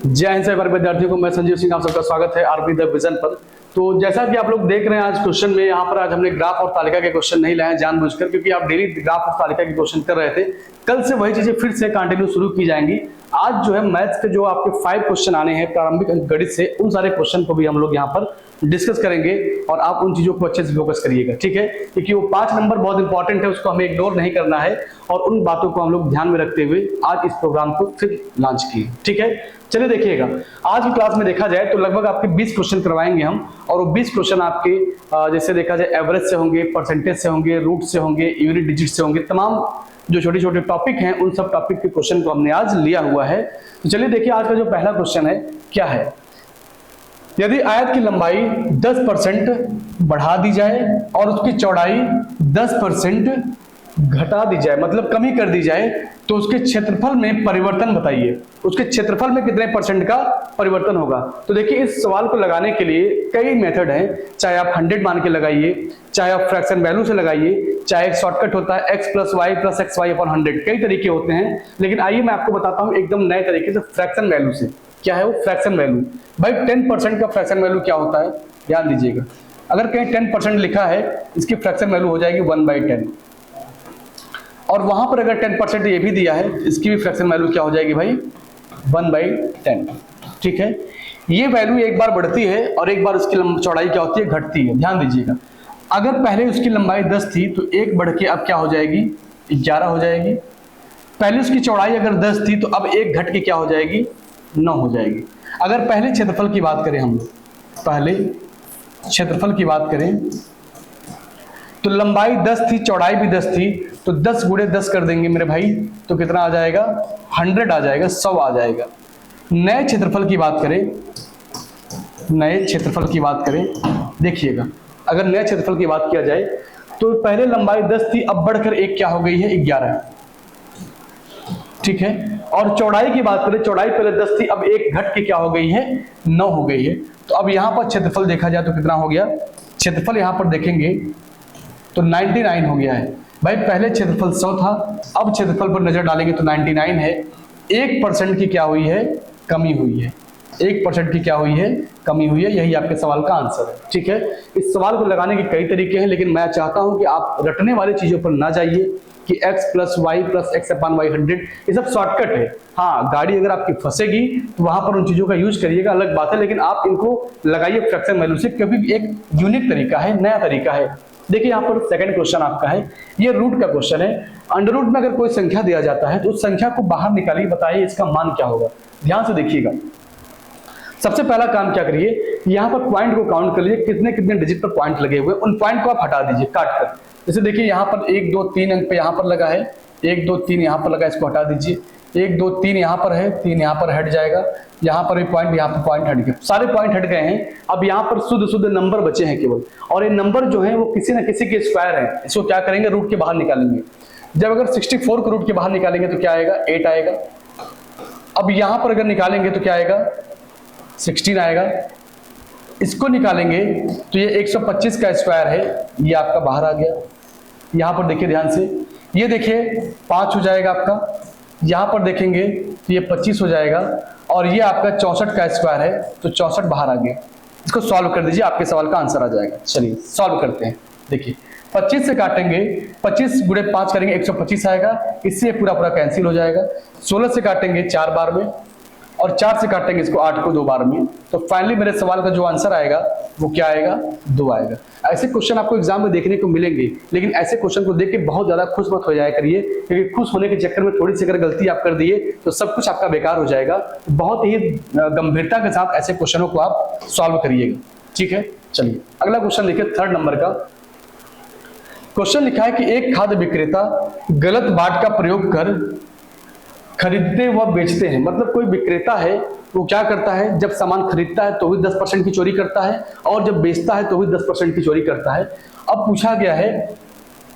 जय हिंद सभी विद्यार्थियों को, मैं संजीव सिंह, आप सबका स्वागत है आरपी द विजन पर। तो जैसा कि आप लोग देख रहे हैं आज क्वेश्चन में, यहाँ पर आज हमने ग्राफ और तालिका के क्वेश्चन नहीं लाए जानबूझकर, क्योंकि आप डेली ग्राफ और तालिका के क्वेश्चन कर रहे थे। कल से वही चीजें फिर से कंटिन्यू शुरू की जाएंगी। आज जो है मैथ्स के जो आपके 5 क्वेश्चन आने हैं प्रारंभिक गणित से, उन सारे क्वेश्चन को भी हम लोग यहाँ पर डिस्कस करेंगे और आप उन चीजों को अच्छे से फोकस करिएगा, ठीक है। क्योंकि वो 5 नंबर बहुत इंपॉर्टेंट है, उसको हमें इग्नोर नहीं करना है और उन बातों को हम लोग ध्यान में रखते हुए आज इस प्रोग्राम को फिर लॉन्च किए, ठीक है। चलिए देखिएगा, आज की क्लास में देखा जाए तो लगभग आपके 20 क्वेश्चन करवाएंगे हम, और वो 20 क्वेश्चन आपके जैसे देखा जाए एवरेज से होंगे, परसेंटेज से होंगे, रूट से होंगे, यूनिट डिजिट से होंगे। तमाम जो छोटे छोटे टॉपिक हैं उन सब टॉपिक के क्वेश्चन को हमने आज लिया हुआ है। तो चलिए देखिए, आज का जो पहला क्वेश्चन है क्या है। यदि आयत की लंबाई 10% बढ़ा दी जाए और उसकी चौड़ाई 10% घटा दी जाए, मतलब कमी कर दी जाए, तो उसके क्षेत्रफल में परिवर्तन बताइए। उसके क्षेत्रफल में कितने परसेंट का परिवर्तन होगा। तो देखिए, इस सवाल को लगाने के लिए कई मेथड हैं। चाहे आप 100 मान के लगाइए, चाहे आप फ्रैक्शन वैल्यू से लगाइए, चाहे एक शॉर्टकट होता है x + y + xy/100। कई तरीके होते हैं, लेकिन आइए मैं आपको बताता हूं एकदम नए तरीके से फ्रैक्शन वैल्यू से। क्या है वो फ्रैक्शन वैल्यू? भाई 10% का फ्रैक्शन वैल्यू क्या होता है, ध्यान दीजिएगा। अगर कहीं 10% लिखा है, इसकी फ्रैक्शन वैल्यू हो जाएगी 1/10। और वहां पर अगर 10% ये भी दिया है, इसकी भी फ्रैक्शन वैल्यू क्या हो जाएगी भाई, 1/10, ठीक है। ये वैल्यू एक बार बढ़ती है और एक बार उसकी चौड़ाई क्या होती है, घटती है। ध्यान दीजिएगा, अगर पहले उसकी लंबाई 10 थी तो एक बढ़ के अब क्या हो जाएगी, 11 हो जाएगी। पहले उसकी चौड़ाई अगर 10 थी तो अब एक घट के क्या हो जाएगी, 9 हो जाएगी। अगर पहले क्षेत्रफल की बात करें, हम लोग पहले क्षेत्रफल की बात करें तो लंबाई 10 थी, चौड़ाई भी 10 थी, तो 10 × 10 कर देंगे मेरे भाई, तो कितना आ जाएगा, 100 आ जाएगा, 100 आ जाएगा। नए क्षेत्रफल की बात करें, नए क्षेत्रफल की बात करें, देखिएगा, अगर नए क्षेत्रफल की बात किया जाए तो पहले लंबाई 10 थी, अब बढ़कर एक क्या हो गई है, 11, ठीक है। और चौड़ाई की बात करें, चौड़ाई पहले 10 थी, अब एक घट के क्या हो गई है, 9 हो गई है। तो अब यहां पर क्षेत्रफल देखा जाए तो कितना हो गया, क्षेत्रफल यहां पर देखेंगे तो 99 हो गया है। भाई पहले क्षेत्रफल 100 था, अब क्षेत्रफल पर नजर डालेंगे तो 99 है। 1% की क्या हुई है, कमी हुई है। 1% की क्या हुई है, कमी हुई है। यही आपके सवाल का आंसर है, ठीक है। इस सवाल को लगाने के कई तरीके हैं, लेकिन मैं चाहता हूं कि आप रटने वाली चीजों पर ना जाइए कि x + y + x/y100, ये सब शॉर्टकट है। हाँ, गाड़ी अगर आपकी फंसेगी तो वहां पर उन चीजों का यूज करिएगा, अलग बात है, लेकिन आप इनको लगाइए फ्रैक्शन वैल्यू से, क्योंकि एक यूनिक तरीका है, नया तरीका है। देखिए यहाँ पर सेकंड क्वेश्चन आपका है, ये रूट का क्वेश्चन है। अंडर रूट में अगर कोई संख्या दिया जाता है तो उस संख्या को बाहर निकालिए, बताइए इसका मान क्या होगा। ध्यान से देखिएगा, सबसे पहला काम क्या करिए, यहाँ पर पॉइंट को काउंट कर लीजिए, कितने कितने डिजिट पर पॉइंट लगे हुए, उन पॉइंट को आप हटा दीजिए काट कर। जैसे देखिए यहाँ पर 1 2 3 अंक पे यहाँ पर लगा है, 1 2 3 यहाँ पर लगा, इसको हटा दीजिए। 1 2 3 यहाँ पर है, 3 यहाँ पर हट जाएगा, यहाँ पर भी पॉइंट, यहाँ पर पॉइंट हट गए, सारे पॉइंट हट गए हैं। अब यहाँ पर शुद्ध शुद्ध नंबर बचे हैं केवल, और ये नंबर जो है वो किसी न किसी के स्क्वायर है। इसको क्या करेंगे, रूट के बाहर निकालेंगे। जब अगर 64 को रूट के बाहर निकालेंगे तो क्या आएगा, 8 आएगा। अब यहाँ पर अगर निकालेंगे तो क्या आएगा, 16 आएगा। इसको निकालेंगे तो ये 125 का स्क्वायर है, ये आपका बाहर आ गया। यहाँ पर देखिए ध्यान से, ये देखिए 5 हो जाएगा आपका। यहाँ पर देखेंगे तो ये 25 हो जाएगा, और ये आपका 64 का स्क्वायर है, तो 64 बाहर आ गया। इसको सॉल्व कर दीजिए, आपके सवाल का आंसर आ जाएगा। चलिए सॉल्व करते हैं। देखिए 25 से काटेंगे, 25 × 5 करेंगे, 125 आएगा, इससे पूरा पूरा कैंसिल हो जाएगा। 16 से काटेंगे 4 बार में, और 4 से काटेंगे इसको 8 को 2 बार में, तो फाइनली मेरे सवाल का जो आंसर आएगा वो क्या आएगा, 2 आएगा। ऐसे क्वेश्चन आपको एग्जाम में देखने को मिलेंगे, लेकिन ऐसे क्वेश्चन को देख के बहुत ज्यादा खुश मत हो जाया करिए, क्योंकि खुश होने के चक्कर में थोड़ी सी अगर गलती आप कर दिए तो सब कुछ आपका बेकार हो जाएगा। बहुत ही गंभीरता के साथ ऐसे क्वेश्चनों को आप सॉल्व करिएगा, ठीक है। चलिए अगला क्वेश्चन देखिए, 3rd नंबर का क्वेश्चन लिखा है कि एक खाद्य विक्रेता गलत बाट का प्रयोग कर खरीदते व बेचते हैं। मतलब कोई विक्रेता है, वो क्या करता है, जब सामान खरीदता है तो भी 10% की चोरी करता है, और जब बेचता है तो भी 10% की चोरी करता है। अब पूछा गया है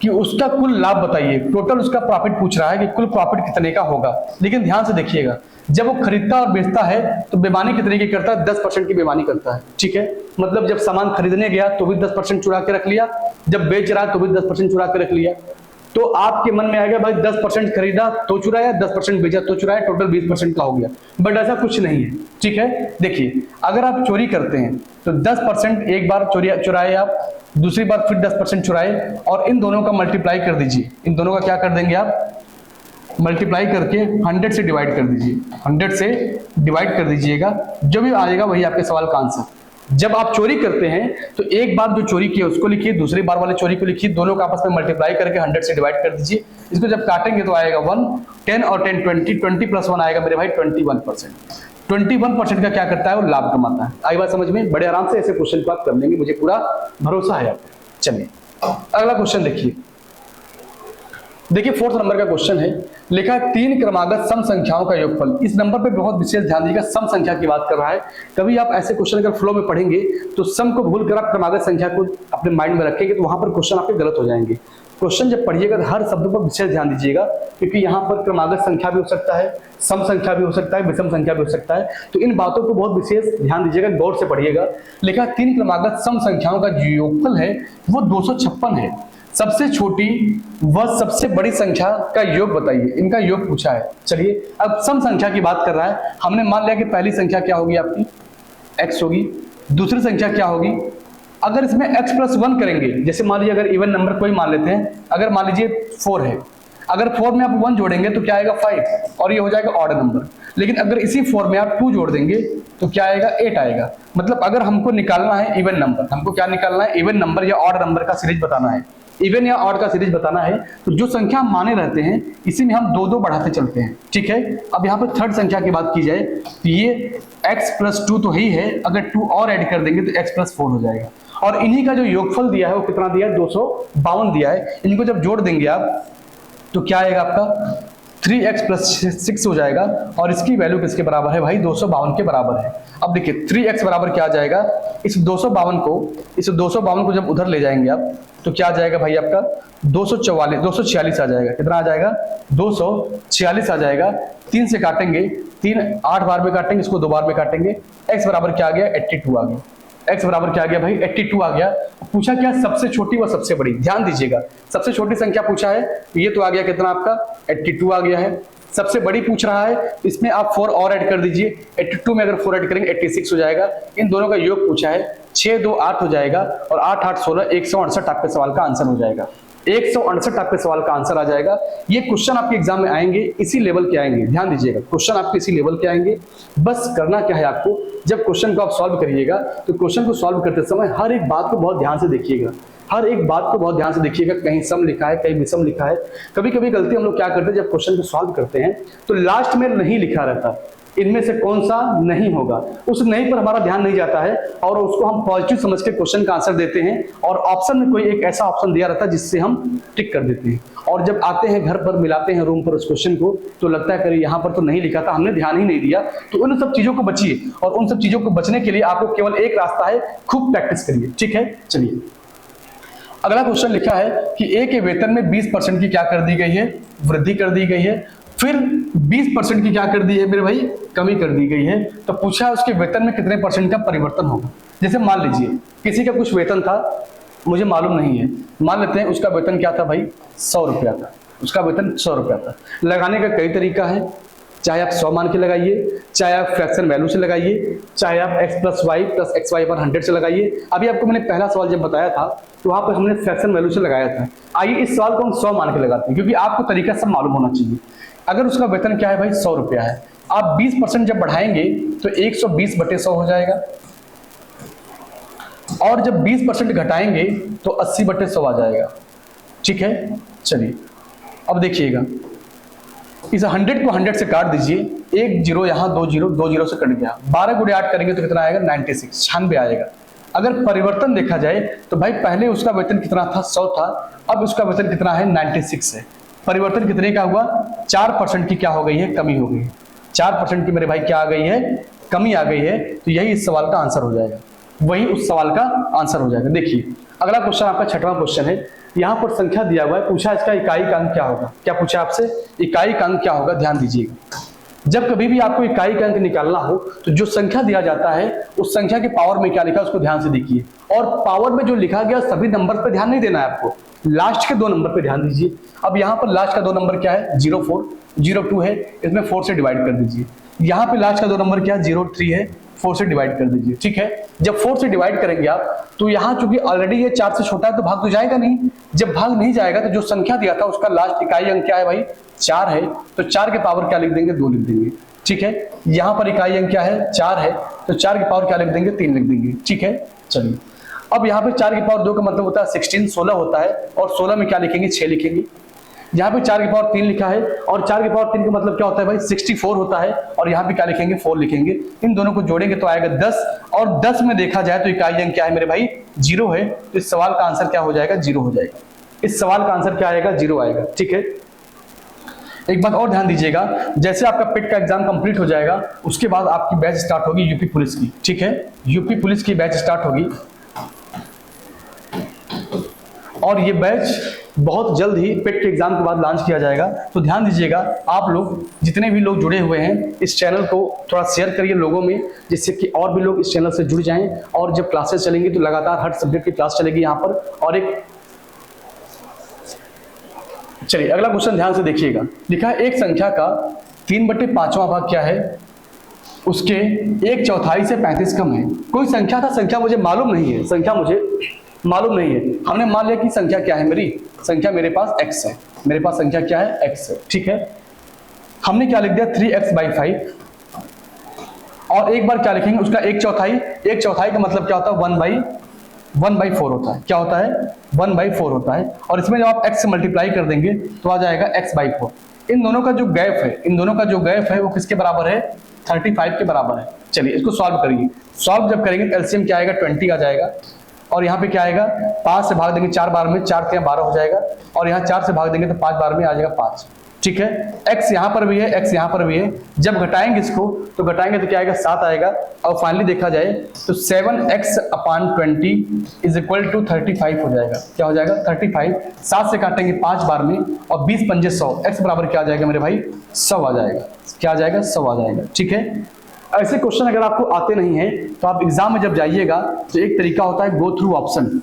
कि उसका कुल लाभ बताइए, टोटल उसका प्रॉफिट पूछ रहा है कि कुल प्रॉफिट कितने का होगा। लेकिन ध्यान से देखिएगा, जब वो खरीदता और बेचता है तो बेईमानी कितने की करता है, 10% की बेईमानी करता है, ठीक है। मतलब जब सामान खरीदने गया तो भी 10% चुरा के रख लिया, जब बेच रहा है तो भी 10% चुरा के रख लिया। तो आपके मन में आएगा भाई 10% खरीदा तो चुराया, 10% बेचा तो चुराया, टोटल 20% का हो गया। बट ऐसा कुछ नहीं है, ठीक है। देखिए अगर आप चोरी करते हैं तो 10% एक बार चुराए आप, दूसरी बार फिर 10% चुराए, और इन दोनों का मल्टीप्लाई कर दीजिए। इन दोनों का क्या कर देंगे आप, मल्टीप्लाई करके 100 से डिवाइड कर दीजिए। 100 से डिवाइड कर दीजिएगा, जो भी आएगा वही आपके सवाल का आंसर। जब आप चोरी करते हैं तो एक बार जो चोरी किया उसको लिखिए, दूसरी बार वाले चोरी को लिखिए, दोनों का आपस में मल्टीप्लाई करके 100 से डिवाइड कर दीजिए। इसको जब काटेंगे तो आएगा 1, 10 और 10 20, 20 प्लस 1 आएगा मेरे भाई 21%। 21% का क्या करता है, वो लाभ कमाता है। आई बात समझ में? बड़े आराम से ऐसे क्वेश्चन को आप कर लेंगे, मुझे पूरा भरोसा है आप। चलिए अगला क्वेश्चन देखिए। देखिए 4th नंबर का क्वेश्चन है, लिखा है 3 क्रमागत सम संख्याओं का योगफल। इस नंबर पे बहुत विशेष ध्यान दीजिएगा, सम संख्या की बात कर रहा है। कभी आप ऐसे क्वेश्चन अगर फ्लो में पढ़ेंगे तो सम को भूलकर आप क्रमागत संख्या को अपने माइंड में रखेंगे तो वहां पर क्वेश्चन आपके गलत हो जाएंगे। क्वेश्चन जब पढ़िएगा तो हर शब्द पर विशेष ध्यान दीजिएगा, क्योंकि यहाँ पर क्रमागत संख्या भी हो सकता है, सम संख्या भी हो सकता है, विषम संख्या भी हो सकता है। तो इन बातों को बहुत विशेष ध्यान दीजिएगा, गौर से पढ़िएगा। लिखा 3 क्रमागत सम संख्याओं का जो योगफल है वो 256 है। सबसे छोटी व सबसे बड़ी संख्या का योग बताइए। इनका योग पूछा है। चलिए अब सम संख्या की बात कर रहा है। हमने मान लिया कि पहली संख्या क्या होगी आपकी, x होगी। दूसरी संख्या क्या होगी, अगर इसमें x+1 करेंगे, जैसे मान लीजिए अगर इवन नंबर कोई मान लेते हैं, अगर मान लीजिए 4 है, अगर 4 में आप 1 जोड़ेंगे तो क्या आएगा 5, और ये हो जाएगा ऑड नंबर। लेकिन अगर इसी 4 में आप 2 जोड़ देंगे तो क्या आएगा 8 आएगा। मतलब अगर हमको निकालना है इवन नंबर, हमको क्या निकालना है, इवन नंबर या ऑड नंबर का सीरीज बताना है, इवन या ऑड का सीरीज बताना है, तो जो संख्या माने रहते हैं इसी में हम 2-2 बढ़ाते चलते हैं, ठीक है। अब यहाँ पर थर्ड संख्या की बात की जाए तो ये x+2 तो ही है, अगर 2 और ऐड कर देंगे तो x+4 हो जाएगा। और इन्हीं का जो योगफल दिया है वो कितना दिया है, 252 दिया है। इनको जब जोड़ देंगे आप तो क्या आएगा आपका 3x+6 हो जाएगा, और इसकी वैल्यू किसके बराबर है भाई, 252 के बराबर है। अब देखिए 3x बराबर क्या आ जाएगा, इस 252 को जब उधर ले जाएंगे आप तो क्या आ जाएगा भाई आपका 246 आ जाएगा। कितना आ जाएगा 246 आ जाएगा। 3 से काटेंगे, 3 8 बार में काटेंगे, इसको 2 बार में काटेंगे। x बराबर क्या आ गया 82 आ गया। x बराबर क्या आ गया भाई 82 आ गया। पूछा क्या सबसे छोटी व सबसे बड़ी, ध्यान दीजिएगा सबसे छोटी संख्या पूछा है, ये तो आ गया कितना आपका 82 आ गया है। सबसे बड़ी पूछ रहा है, इसमें आप 4 और ऐड कर दीजिए, 82 में अगर 4 ऐड करेंगे 86 हो जाएगा। इन दोनों का योग पूछा है, 6 2 8 हो जाएगा, और 8 8 16 168 आपके सवाल का आंसर हो जाएगा। 168 आपके सवाल का आंसर आ जाएगा। ये क्वेश्चन आपके एग्जाम में आएंगे, इसी लेवल के आएंगे, ध्यान दीजिएगा क्वेश्चन आपके इसी लेवल के आएंगे। बस करना क्या है आपको, जब क्वेश्चन को आप सॉल्व करिएगा तो क्वेश्चन को सॉल्व करते समय हर एक बात को बहुत ध्यान से देखिएगा, हर एक बात को बहुत ध्यान से देखिएगा। कहीं सम लिखा है, कहीं विषम लिखा है। कभी कभी गलती हम लोग क्या करते हैं, जब क्वेश्चन को सॉल्व करते हैं तो लास्ट में नहीं लिखा रहता, इनमें से कौन सा नहीं होगा, उस नहीं पर हमारा ध्यान नहीं जाता है, और उसको हम पॉजिटिव समझ के क्वेश्चन का आंसर देते हैं, और ऑप्शन में कोई एक ऐसा ऑप्शन दिया रहता है जिससे हम टिक कर देते हैं। और जब आते हैं घर पर, मिलाते हैं रूम पर उस क्वेश्चन को, तो लगता है कहीं यहाँ पर तो नहीं लिखा था, हमने ध्यान ही नहीं दिया। तो उन सब चीजों को बचिए, और उन सब चीजों को बचने के लिए आपको केवल एक रास्ता है, खूब प्रैक्टिस करिए, ठीक है। चलिए अगला क्वेश्चन लिखा है कि ए के वेतन में 20% की क्या कर दी गई है, वृद्धि कर दी गई है। फिर 20% की क्या कर दी है मेरे भाई, कमी कर दी गई है। तो पूछा उसके वेतन में कितने % का परिवर्तन होगा। जैसे मान लीजिए किसी का कुछ वेतन था, मुझे मालूम नहीं है, मान लेते हैं उसका वेतन क्या था भाई 100 रुपया था, उसका वेतन 100 रुपया था। लगाने का कई तरीका है, चाहे आप 100 मान के लगाइए, चाहे आप फ्रैक्शन वैल्यू से लगाइए, चाहे आप x+y+xy/100 से लगाइए। अभी आपको मैंने पहला सवाल जब बताया था तो वहां पर हमने फ्रैक्शन वैल्यू से लगाया था। आइए इस सवाल को हम 100 मान के लगाते हैं, क्योंकि आपको तरीका सब मालूम होना चाहिए। अगर उसका वेतन क्या है भाई 100 रुपया है, आप 20% जब बढ़ाएंगे तो 120/100 हो जाएगा, और जब 20% घटाएंगे तो 80/100 आ जाएगा, ठीक है। चलिए अब देखिएगा, इस 100 को 100 से काट दीजिए, 1 0 यहाँ, 2 0 से कट गया। 12 × 8 करेंगे तो कितना आएगा 96 आएगा। अगर परिवर्तन देखा जाए तो भाई पहले उसका वेतन कितना था 100 था, अब उसका वेतन कितना है 96 है। परिवर्तन कितने का हुआ, 4% की क्या हो गई है, कमी हो गई है। 4% की मेरे भाई क्या आ गई है, कमी आ गई है। तो यही इस सवाल का आंसर हो जाएगा, वही उस सवाल का आंसर हो जाएगा। देखिए अगला क्वेश्चन आपका 6वां क्वेश्चन है। यहाँ पर संख्या दिया हुआ है, पूछा इसका इकाई का अंक क्या होगा। क्या पूछा आपसे, इकाई का अंक क्या होगा, ध्यान दीजिएगा। जब कभी भी आपको इकाई का अंक निकालना हो तो जो संख्या दिया जाता है उस संख्या के पावर में क्या लिखा है उसको ध्यान से देखिए, और पावर में जो लिखा गया सभी नंबर पर ध्यान नहीं देना है आपको, लास्ट के 2 नंबर पे ध्यान दीजिए। अब यहाँ पर लास्ट का 2 नंबर क्या है 04, 02 है, इसमें 4 से डिवाइड कर दीजिए। यहाँ पे लास्ट का 2 नंबर क्या है 03 है, 4 से डिवाइड कर दीजिए। ठीक है, जब 4 से डिवाइड करेंगे आप तो यहाँ चूंकि ऑलरेडी ये 4 से छोटा है तो भाग तो जाएगा नहीं, जब भाग नहीं जाएगा तो जो संख्या दिया था उसका लास्ट इकाई अंक क्या है भाई 4 है, तो 4 के पावर क्या लिख देंगे 2 लिख देंगे। ठीक है, यहाँ पर इकाई अंक क्या है 4 है, तो 4 के पावर क्या लिख देंगे 3 लिख देंगे। ठीक है, चलिए अब यहाँ पे 4 की पावर 2 का मतलब होता है 16, 16 होता है, और 16 में क्या लिखेंगे 6 लिखेंगे। यहाँ पे 4 की पावर 3 लिखा है, और 4 की पावर 3 का मतलब क्या होता है भाई 64 होता है, और यहाँ पे क्या लिखेंगे 4 लिखेंगे। इन दोनों को जोड़ेंगे तो आएगा 10, और 10 में देखा जाए तो इकाई अंक क्या है मेरे भाई 0 है, तो इस सवाल का आंसर क्या हो जाएगा 0 हो जाएगा। इस सवाल का आंसर क्या आएगा 0 आएगा। ठीक है, एक बात और ध्यान दीजिएगा, जैसे आपका पेट का एग्जाम कंप्लीट हो जाएगा उसके बाद आपकी बैच स्टार्ट होगी यूपी पुलिस की। ठीक है, यूपी पुलिस की बैच स्टार्ट होगी, और ये बैच बहुत जल्द ही पेट के एग्जाम के बाद लॉन्च किया जाएगा। तो ध्यान दीजिएगा, आप लोग जितने भी लोग जुड़े हुए हैं इस चैनल को थोड़ा शेयर करिए लोगों में, जिससे कि और भी लोग इस चैनल से जुड़ जाएं, और जब क्लासेस चलेंगी तो लगातार हर सब्जेक्ट की क्लास चलेगी यहाँ पर। और एक चलिए अगला क्वेश्चन ध्यान से देखिएगा, लिखा है एक संख्या का 3/5वां भाग क्या है, उसके 1/4 से 35 कम है। कोई संख्या था, संख्या मुझे मालूम नहीं है, संख्या मुझे मालूम नहीं है, हमने मान लिया कि संख्या क्या है मेरी, संख्या मेरे पास x है, मेरे पास संख्या क्या है x है। ठीक है, हमने क्या लिख दिया 3x/5, और एक बार क्या लिखेंगे उसका 1/4, 1/4 का मतलब क्या होता है 1/4 होता है। क्या होता है 1/4 होता है, और इसमें जब आप x से मल्टीप्लाई कर देंगे तो आ जाएगा x/4। इन दोनों का जो गैप है, इन दोनों का जो गैप है वो किसके बराबर है 35 के बराबर है। चलिए इसको सॉल्व करिए, सॉल्व जब करेंगे एलसीएम क्या आएगा 20 आ जाएगा, और यहाँ पे क्या आएगा 5 से भाग देंगे 4 बार में, 4 से 12 हो जाएगा, और यहाँ 4 से भाग देंगे तो 5 बार में आ जाएगा 5। ठीक है, x यहाँ पर भी है, x यहाँ पर भी है, जब घटाएंगे इसको तो घटाएंगे तो क्या आएगा 7 आएगा, और फाइनली देखा जाए तो 7x/20 इज इक्वल टू 35 हो जाएगा। क्या हो जाएगा 35, 7 से काटेंगे 5 बार में, और 20 पंजे 100, x बराबर क्या आ जाएगा मेरे भाई 100 आ जाएगा। क्या आ जाएगा 100 आ जाएगा। ठीक है, ऐसे क्वेश्चन अगर आपको आते नहीं है तो आप एग्जाम में जब जाइएगा तो एक तरीका होता है go through option,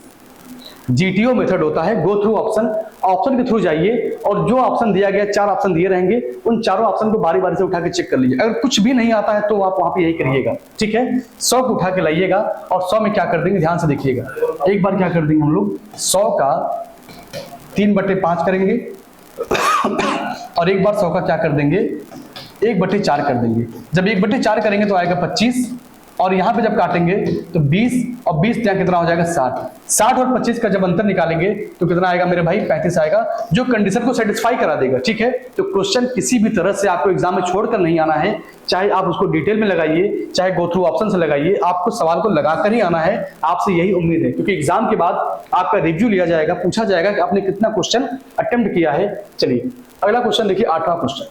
GTO method होता है, गो थ्रू ऑप्शन। ऑप्शन के थ्रू जाइए और जो ऑप्शन दिया गया 4 ऑप्शन दिए रहेंगे, उन चारों ऑप्शन को बारी बारी से उठा के चेक कर लीजिए। अगर कुछ भी नहीं आता है तो आप वहां पे यही करिएगा। ठीक है, 100 को उठा के लाइएगा, और 100 में क्या कर देंगे ध्यान से देखिएगा, एक बार क्या कर देंगे हम लोग 100 का 3/5 करेंगे, और एक बार 100 का क्या कर देंगे 1/4 कर देंगे। जब 1/4 करेंगे तो आएगा 25, और यहाँ पे जब काटेंगे तो 20, और 20 यहाँ कितना हो जाएगा 60। 60 और 25 का जब अंतर निकालेंगे तो कितना आएगा मेरे भाई 35 आएगा, जो कंडीशन को सेटिस्फाई करा देगा। ठीक है, तो क्वेश्चन किसी भी तरह से आपको एग्जाम में छोड़कर नहीं आना है, चाहे आप उसको डिटेल में लगाइए, चाहे गो थ्रू ऑप्शन से लगाइए, आपको सवाल को लगाकर ही आना है। आपसे यही उम्मीद है, क्योंकि एग्जाम के बाद आपका रिव्यू लिया जाएगा, पूछा जाएगा कि आपने कितना क्वेश्चन अटेम्प्ट किया है। चलिए अगला क्वेश्चन देखिए, 8वां क्वेश्चन।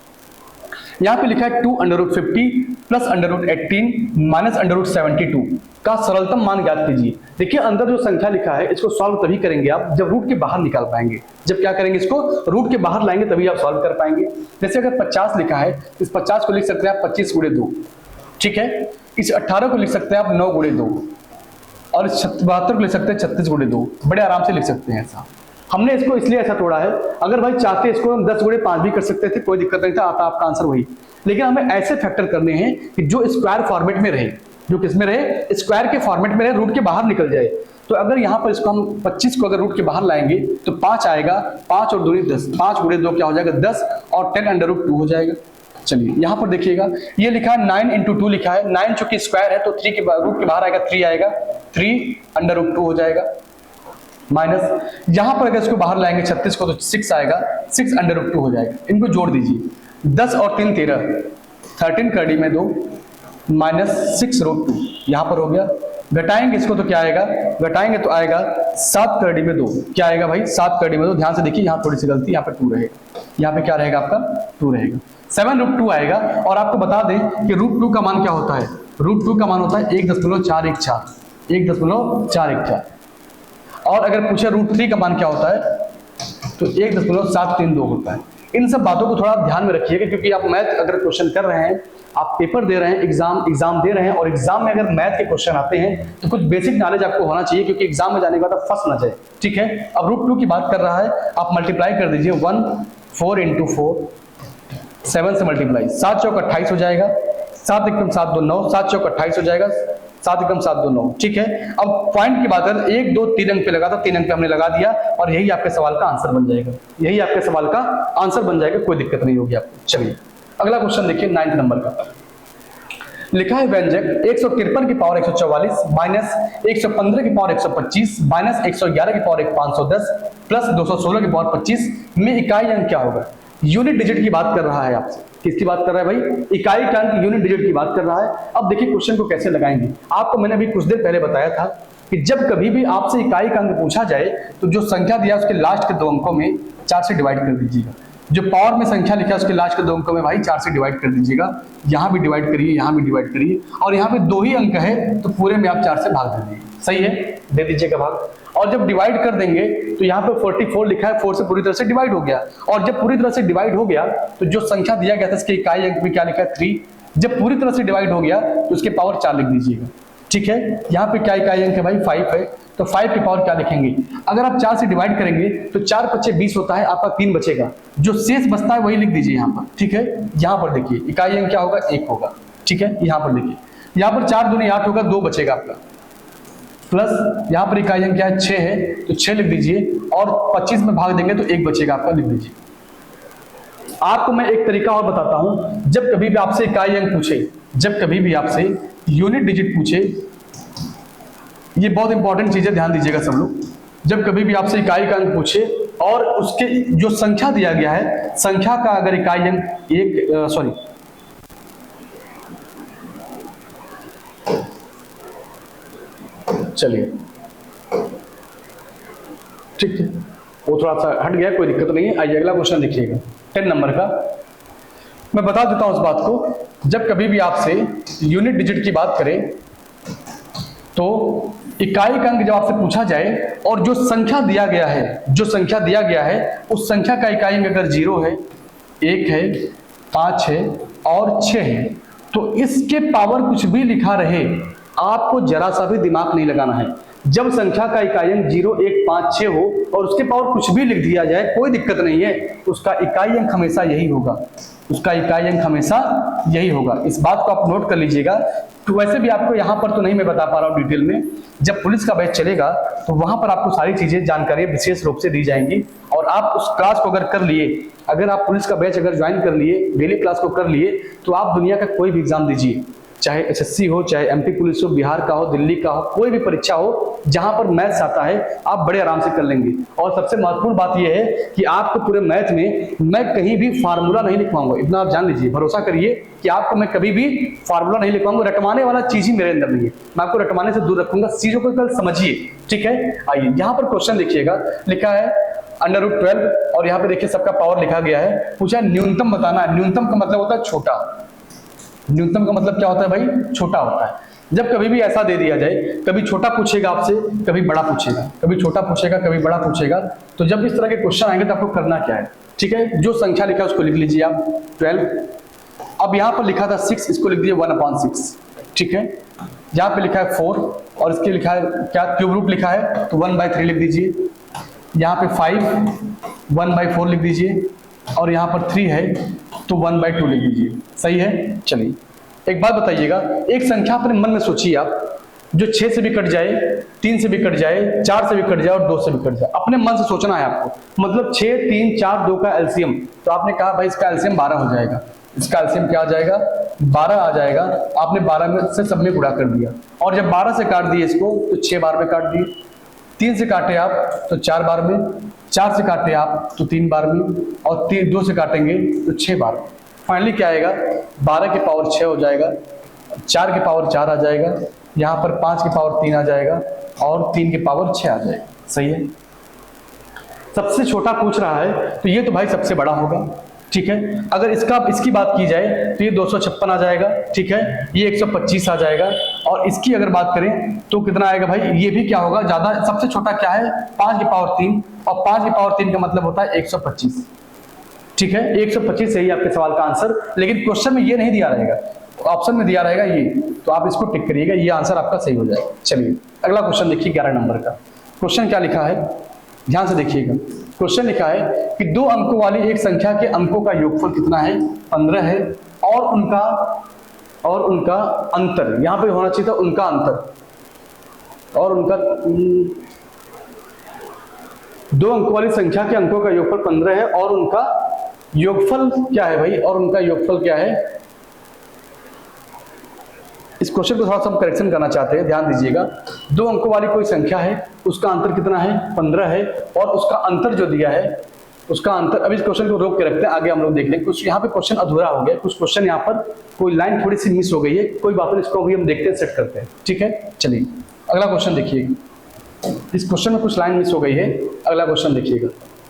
यहाँ पे लिखा है 2√50 प्लस √18 माइनस √72 का सरलतम मान ज्ञात कीजिए। देखिए अंदर जो संख्या लिखा है इसको सॉल्व तभी करेंगे आप जब रूट के बाहर निकाल पाएंगे। जब क्या करेंगे, इसको रूट के बाहर लाएंगे तभी आप सॉल्व कर पाएंगे। जैसे अगर 50 लिखा है, इस 50 को लिख सकते हैं आप 25 × 2। ठीक है, इस 18 को लिख सकते हैं आप 9 × 2, और इस 72 को लिख सकते हैं 36 × 2। बड़े आराम से लिख सकते हैं ऐसा। हमने इसको इसलिए ऐसा तोड़ा है, अगर भाई चाहते इसको हम 10 × 5 भी कर सकते थे, कोई दिक्कत नहीं था, आता आपका आंसर वही। लेकिन हमें ऐसे फैक्टर करने हैं कि जो स्क्वायर फॉर्मेट में रहे, जो किसमें रहे स्क्वायर के फॉर्मेट में रहे, रूट के बाहर निकल जाए। तो अगर यहाँ पर इसको हम 25 को अगर रूट के बाहर लाएंगे तो 5 आएगा, 5 और 2 10, 5 × 2 क्या हो जाएगा 10, और 10√2 हो जाएगा। चलिए यहाँ पर देखिएगा, ये लिखा है 9 × 2 लिखा है, 9 चूंकि स्क्वायर है तो 3 के रूट के बाहर आएगा 3 आएगा, 3√2 हो जाएगा, माइनस यहाँ पर अगर इसको बाहर लाएंगे 36 को तो 6 आएगा, 6√2 हो जाएगा। इनको जोड़ दीजिए, 10 और 3 13, 13 कड़ी में 2 माइनस 6√2 यहाँ पर हो गया। घटाएंगे इसको तो क्या आएगा, घटाएंगे तो आएगा 7 कड़ी में 2, क्या आएगा भाई 7 कड़ी में 2। ध्यान से देखिए यहाँ थोड़ी सी गलती, यहाँ पर 2 रहेगा, यहाँ पे क्या रहेगा आपका 2 रहेगा, 7√2 आएगा। और आपको बता दें कि √2 का मान क्या होता है, √2 का मान होता है 1.414, 1.414। और अगर पूछे √3 का मान क्या होता है तो 1.732 होता है। इन सब बातों को थोड़ा ध्यान में रखिएगा, क्योंकि आप मैथ अगर क्वेश्चन कर रहे हैं, आप पेपर दे रहे हैं, एग्जाम दे रहे हैं, और एग्जाम में अगर मैथ के क्वेश्चन आते हैं तो कुछ बेसिक नॉलेज आपको होना चाहिए, क्योंकि एग्जाम में जाने के बाद आप फंस ना जाए। ठीक है, अब √2 की बात कर रहा है, आप मल्टीप्लाई कर दीजिए। 1 4 × 4 7 से मल्टीप्लाई, 7 चौक 28 हो जाएगा, 7 एकम 7 2 9, 7 चौक 28 हो जाएगा, 7 एकम 7 2 9। ठीक है, अब पॉइंट की बात है, 1 2 3 अंक पे लगा था, 3 अंक पे हमने लगा दिया, और यही आपके सवाल का आंसर बन जाएगा, यही आपके सवाल का आंसर बन जाएगा, कोई दिक्कत नहीं होगी आपको। चलिए अगला क्वेश्चन देखिए 9 नंबर का। लिखा है व्यंजक 153 की पावर 144 माइनस 115 की पावर 125 माइनस 111 की पावर 510 प्लस 216 की पावर 25 में इकाई अंक क्या होगा? यूनिट डिजिट की बात कर रहा है आपसे। किसकी बात कर रहा है भाई? इकाई का अंक, यूनिट डिजिट की बात कर रहा है। अब देखिए क्वेश्चन को कैसे लगाएंगे। आपको मैंने अभी कुछ देर पहले बताया था कि जब कभी भी आपसे इकाई का अंक पूछा जाए तो जो संख्या दिया उसके लास्ट के 2 अंकों में 4 से डिवाइड कर दीजिएगा। जो पावर में संख्या लिखा है उसके लास्ट के 2 अंकों में भाई 4 से डिवाइड कर दीजिएगा। यहाँ भी डिवाइड करिए, यहाँ भी डिवाइड करिए, और यहाँ पे 2 ही अंक है तो पूरे में आप 4 से भाग दे दीजिए। सही है, दे दीजिएगा भाग। और जब डिवाइड कर देंगे तो यहाँ पे 44 लिखा है, 4 से पूरी तरह से डिवाइड हो गया। और जब पूरी तरह से डिवाइड हो गया तो जो संख्या दिया गया था इसके इकाई अंक में क्या लिखा है? 3। जब पूरी तरह से डिवाइड हो गया तो उसके पावर 4 लिख दीजिएगा। ठीक है, यहाँ पे क्या इकाई अंक है भाई? 5 है, तो 5 की पावर क्या लिखेंगे? अगर आप 4 से डिवाइड करेंगे तो 4 × 5 = 20 होता है, आपका 3 बचेगा, जो शेष बचता है वही लिख दीजिए यहाँ पर। ठीक है, यहाँ पर देखिए इकाई अंक क्या होगा? 1 होगा। ठीक है, यहाँ पर देखिए, यहाँ पर 4 दूनी 8 होगा, 2 बचेगा आपका, प्लस यहाँ पर इकाई अंक क्या है? 6 है, तो 6 लिख दीजिए, और 25 में भाग देंगे तो 1 बचेगा आपका, लिख दीजिए। आपको मैं एक तरीका और बताता हूं, जब कभी भी आपसे इकाई अंक पूछे, जब कभी भी आपसे यूनिट डिजिट पूछे, ये बहुत इंपॉर्टेंट चीज है, ध्यान दीजिएगा सब लोग। जब कभी भी आपसे इकाई का अंक पूछे और उसके जो संख्या दिया गया है, संख्या का अगर इकाई अंक चलिए ठीक है, वो थोड़ा सा हट गया, कोई दिक्कत नहीं है। आइए अगला क्वेश्चन देखिएगा 10 नंबर का। मैं बता देता हूं उस बात को, जब कभी भी आपसे यूनिट डिजिट की बात करें तो इकाई का अंक जब आपसे पूछा जाए और जो संख्या दिया गया है, जो संख्या दिया गया है उस संख्या का इकाई अंक अगर 0 है, 1 है, 5 है और 6 है, तो इसके पावर कुछ भी लिखा रहे, आपको जरा सा भी दिमाग नहीं लगाना है। जब संख्या का इकाई अंक 0, 1, 5, 6 हो और उसके पावर कुछ भी लिख दिया जाए, कोई दिक्कत नहीं है, उसका इकाई अंक हमेशा यही होगा, उसका इकाई अंक हमेशा यही होगा। इस बात को आप नोट कर लीजिएगा। तो वैसे भी आपको यहाँ पर तो नहीं मैं बता पा रहा हूँ डिटेल में, जब पुलिस का बैच चलेगा तो वहां पर आपको सारी चीजें जानकारी विशेष रूप से दी जाएंगी, और आप उस क्लास को अगर कर लिए, अगर आप पुलिस का बैच अगर ज्वाइन कर लिए, डेली क्लास को कर लिए, तो आप दुनिया का कोई भी एग्जाम दीजिए, चाहे एसएससी हो, चाहे एमपी पुलिस हो, बिहार का हो, दिल्ली का हो, कोई भी परीक्षा हो जहां पर मैथ्स आता है, आप बड़े आराम से कर लेंगे। और सबसे महत्वपूर्ण बात यह है कि आपको पूरे मैथ में मैं कहीं भी फार्मूला नहीं लिखवाऊंगा, इतना आप जान लीजिए, भरोसा करिए कि आपको मैं कभी भी फार्मूला नहीं लिखवाऊंगा। रटवाने वाला चीज ही मेरे अंदर नहीं है, मैं आपको रटवाने से दूर रखूंगा, चीजों को कल समझिए। ठीक है, आइए यहाँ पर क्वेश्चन देखिएगा, लिखा है √12 और यहाँ पे देखिए सबका पावर लिखा गया है। पूछा न्यूनतम बताना है। न्यूनतम का मतलब होता है छोटा, न्यूनतम का मतलब क्या होता है भाई? छोटा होता है। जब कभी भी ऐसा दे दिया जाए, कभी छोटा पूछेगा आपसे, कभी बड़ा पूछेगा, कभी छोटा पूछेगा, कभी बड़ा पूछेगा, तो जब इस तरह के क्वेश्चन आएंगे तो आपको करना क्या है? ठीक है, जो संख्या लिखा है उसको लिख लीजिए आप 12। अब यहाँ पर लिखा था 6, इसको लिख दीजिए 1/6। ठीक है, यहाँ पे लिखा है 4 और इसके लिखा है क्या? क्यूब रूट लिखा है, तो 1/3 लिख दीजिए। यहाँ पे 5 1/4 लिख दीजिए, और यहाँ पर 3 है तो 1/2 लिख दीजिए। सही है। चलिए एक बात बताइएगा, एक संख्या अपने मन में सोचिए आप, जो 6 से भी कट जाए, 3 से भी कट जाए, 4 से भी कट जाए और 2 से भी कट जाए, अपने मन से सोचना है आपको। मतलब 6, 3, 4, 2 का एलसीएम, तो आपने कहा भाई इसका एलसीएम 12 हो जाएगा, इसका एलसीएम क्या आ जाएगा? 12 आ जाएगा। आपने 12 में से सब में गुणा कर दिया, और जब 12 से काट दिए इसको तो 6 बार में काट दिए, 3 से काटे आप तो 4 बार में, 4 से काटे आप तो 3 बार में, और 2 से काटेंगे तो 6 बार में। फाइनली क्या आएगा? 12 की पावर 6 हो जाएगा, 4 की पावर 4 आ जाएगा, यहाँ पर 5 की पावर 3 आ जाएगा, और 3 की पावर 6 आ जाएगा। सही है। सबसे छोटा पूछ रहा है तो ये तो भाई सबसे बड़ा होगा। ठीक है, अगर इसकी बात की जाए तो ये 256 आ जाएगा। ठीक है, ये 125 आ जाएगा, और इसकी अगर बात करें तो कितना आएगा भाई? ये भी क्या होगा? ज्यादा, सबसे छोटा क्या है? 5 की पावर 3, और 5 की पावर 3 का मतलब होता है 125। ठीक है, 125 सही आपके सवाल का आंसर, लेकिन क्वेश्चन में ये नहीं दिया रहेगा, ऑप्शन में दिया रहेगा ये, तो आप इसको टिक करिएगा, ये आंसर आपका सही हो जाएगा। चलिए अगला क्वेश्चन देखिए 11 नंबर का। क्वेश्चन क्या लिखा है, ध्यान से देखिएगा। क्वेश्चन लिखा है कि 2 अंकों वाली एक संख्या के अंकों का योगफल कितना है, 15 है, और उनका अंतर, यहां पे होना चाहिए था उनका अंतर, और उनका 2 अंकों वाली संख्या के अंकों का योगफल 15 है, और उनका योगफल क्या है भाई, और उनका योगफल क्या है। इस क्वेश्चन को थोड़ा सा हम करेक्शन करना चाहते हैं, ध्यान दीजिएगा। 2 अंकों वाली कोई संख्या है, उसका अंतर कितना है, 15 है, और उसका अंतर जो दिया है, उसका अंतर, अभी इस क्वेश्चन को रोक के रखते हैं, आगे हम लोग देख लेंगे। कुछ यहाँ पे क्वेश्चन अधूरा हो गया, कुछ क्वेश्चन यहाँ पर कोई लाइन थोड़ी सी मिस हो गई है, कोई बात नहीं, इसको भी हम देखते हैं, सेट करते हैं, ठीक है। चलिए अगला क्वेश्चन देखिएगा। इस क्वेश्चन में कुछ लाइन मिस हो गई है, अगला क्वेश्चन देखिएगा।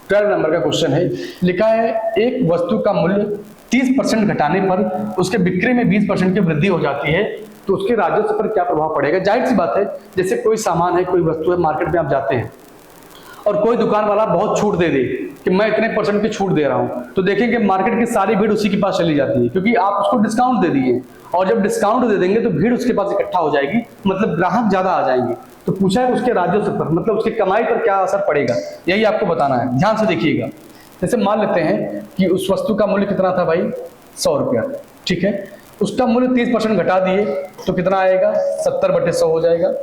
12 नंबर का क्वेश्चन है, लिखा है एक वस्तु का मूल्य 30% घटाने पर उसके बिक्री में 20% की वृद्धि हो जाती है, तो उसके राजस्व पर क्या प्रभाव पड़ेगा। जाहिर सी बात है, जैसे कोई सामान है, कोई वस्तु है, मार्केट में आप जाते हैं और कोई दुकान वाला बहुत छूट दे दे कि मैं इतने % की छूट दे रहा हूं, तो देखेंगे मार्केट की सारी भीड़ उसी के पास चली जाती है, क्योंकि आप उसको डिस्काउंट दे दिए, और जब डिस्काउंट दे देंगे तो भीड़ उसके पास इकट्ठा हो जाएगी, मतलब ग्राहक ज्यादा आ जाएंगे। तो पूछा है उसके राजस्व पर, मतलब उसकी कमाई पर क्या असर पड़ेगा, यही आपको बताना है, ध्यान से देखिएगा। जैसे मान लेते हैं कि उस वस्तु का मूल्य कितना था भाई, 100 रुपया, ठीक है, उसका मूल्य 30% घटा दिए तो कितना आएगा, 70/100 हो जाएगा।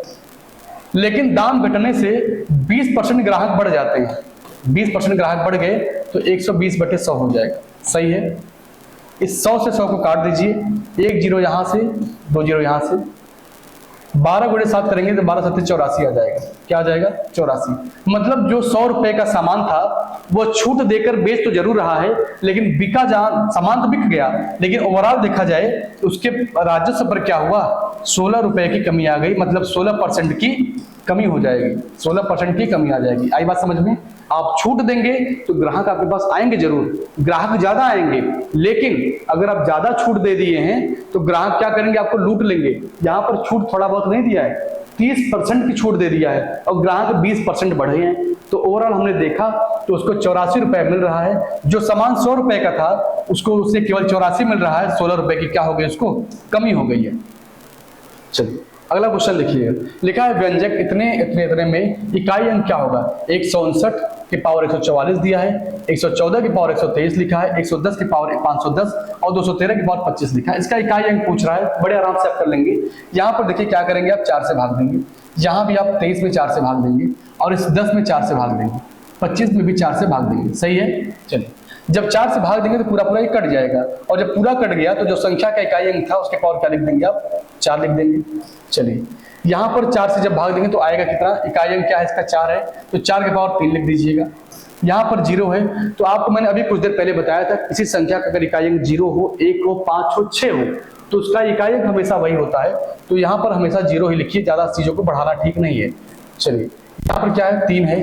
लेकिन दाम घटने से 20% ग्राहक बढ़ जाते हैं, 20% ग्राहक बढ़ गए तो 120/100 हो जाएगा, सही है। इस 100 से 100 को काट दीजिए, 1 जीरो यहां से, 2 जीरो यहां से, 12 गुणे 7 करेंगे तो 12 7 84 आ जाएगा, क्या आ जाएगा, 84। मतलब जो 100 रुपए का सामान था वो छूट देकर बेच तो जरूर रहा है, लेकिन बिका, जहां सामान तो बिक गया, लेकिन ओवरऑल देखा जाए उसके राजस्व पर क्या हुआ, 16 रुपए की कमी आ गई, मतलब 16% की कमी हो जाएगी, 16% की कमी आ जाएगी। आई बात समझ में। आप छूट देंगे तो ग्राहक आपके पास आएंगे जरूर, ग्राहक ज्यादा आएंगे, लेकिन अगर आप ज्यादा छूट दे दिए हैं तो ग्राहक क्या करेंगे, आपको लूट लेंगे। यहां पर छूट थोड़ा बहुत नहीं दिया है, 30% की छूट दे दिया है, और ग्राहक 20% बढ़े हैं, तो ओवरऑल हमने देखा तो उसको 84 रुपए मिल रहा है। जो सामान 100 रुपए का था उसको उससे केवल 84 मिल रहा है, 16 रुपए की क्या हो गई, उसको कमी हो गई है। चलिए अगला क्वेश्चन लिखिए, लिखा है व्यंजक इतने इतने इतने में इकाई अंक क्या होगा। 159 की पावर 144 दिया है, 114 की पावर 123 लिखा है, 110 की पावर 510 और 213 की पावर 25 लिखा है। इसका इकाई अंक पूछ रहा है, बड़े आराम से आप कर लेंगे। यहाँ पर देखिए क्या करेंगे, आप 4 से भाग देंगे, यहाँ भी आप 23 में 4 से भाग देंगे, और इस 10 में 4 से भाग देंगे, 25 में भी 4 से भाग देंगे, सही है। चलिए जब 4 से भाग देंगे तो पूरा पूरा ये कट जाएगा, और जब पूरा कट गया तो जो संख्या का इकाई अंक था उसके पावर क्या लिख देंगे, आप 4 लिख देंगे। चलिए यहाँ पर 4 से जब भाग देंगे तो आएगा कितना, इकाई अंक क्या है इसका, 4 है, तो 4 के पावर 3 लिख दीजिएगा। यहाँ पर 0 है, तो आपको मैंने अभी कुछ देर पहले बताया था, किसी संख्या का अगर इकाई अंक 0 हो, 1 हो, 5 हो, 6 हो, तो उसका इकाई अंक हमेशा वही होता है। तो यहाँ पर हमेशा 0 ही लिखिए, ज्यादा चीजों को बढ़ाना ठीक नहीं है। चलिए यहाँ पर क्या है, 3 है।